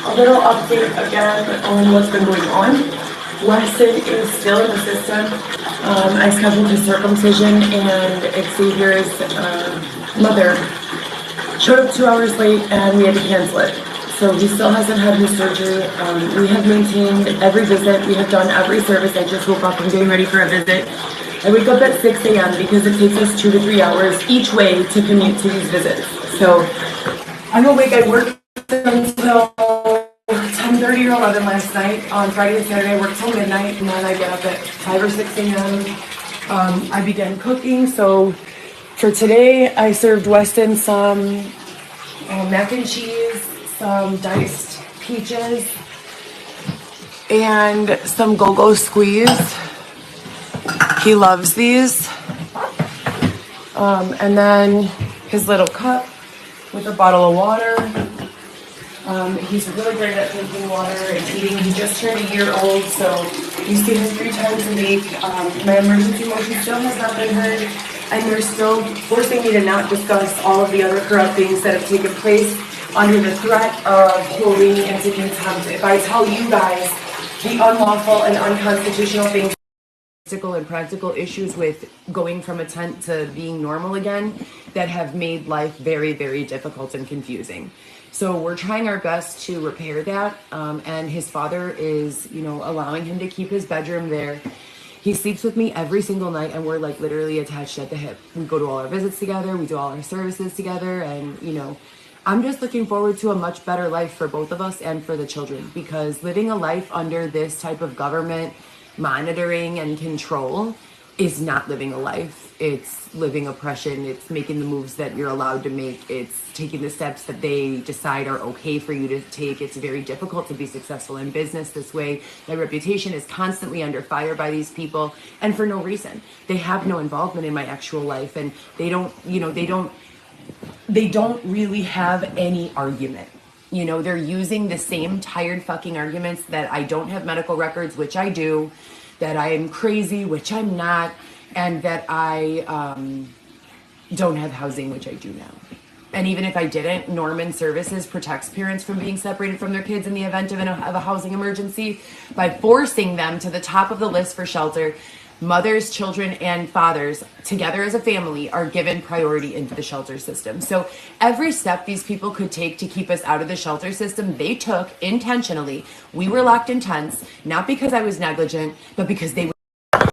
A little update again on what's been going on. Weston is still in the system. I scheduled his circumcision, and Xavier's mother showed up 2 hours late, and we had to cancel it. So he still hasn't had his surgery. We have maintained every visit. We have done every service. I just woke up and getting ready for a visit. I wake up at 6 a.m. because it takes us 2 to 3 hours each way to commute to these visits. So I'm awake. I worked until 10:30 or 11 last night. On Friday and Saturday, I worked till midnight, and then I get up at 5 or 6 a.m. I began cooking. So for today, I served Weston some mac and cheese, some diced peaches, and some go-go squeeze. He loves these. And then his little cup with a bottle of water. He's really great at drinking water and eating. He just turned a year old, so we see him 3 times a week. My emergency motion still has not been heard, and they're still forcing me to not discuss all of the other corrupt things that have taken place under the threat of holding me into contempt. If I tell you guys the unlawful and unconstitutional things and practical issues with going from a tent to being normal again that have made life very, very difficult and confusing. So we're trying our best to repair that, and his father is, allowing him to keep his bedroom there. He sleeps with me every single night, and we're like literally attached at the hip. We go to all our visits together, we do all our services together, and I'm just looking forward to a much better life for both of us and for the children, because living a life under this type of government monitoring and control is not living a life. It's living oppression. It's making the moves that you're allowed to make. It's taking the steps that they decide are okay for you to take. It's very difficult to be successful in business this way. My reputation is constantly under fire by these people, and for no reason. They have no involvement in my actual life, and they don't really have any argument. They're using the same tired fucking arguments that I don't have medical records, which I do, that I am crazy, which I'm not, and that I don't have housing, which I do now. And even if I didn't, Norman Services protects parents from being separated from their kids in the event of a housing emergency by forcing them to the top of the list for shelter. Mothers, children, and fathers together as a family are given priority into the shelter system. So every step these people could take to keep us out of the shelter system, they took intentionally. We were locked in tents, not because I was negligent, but because they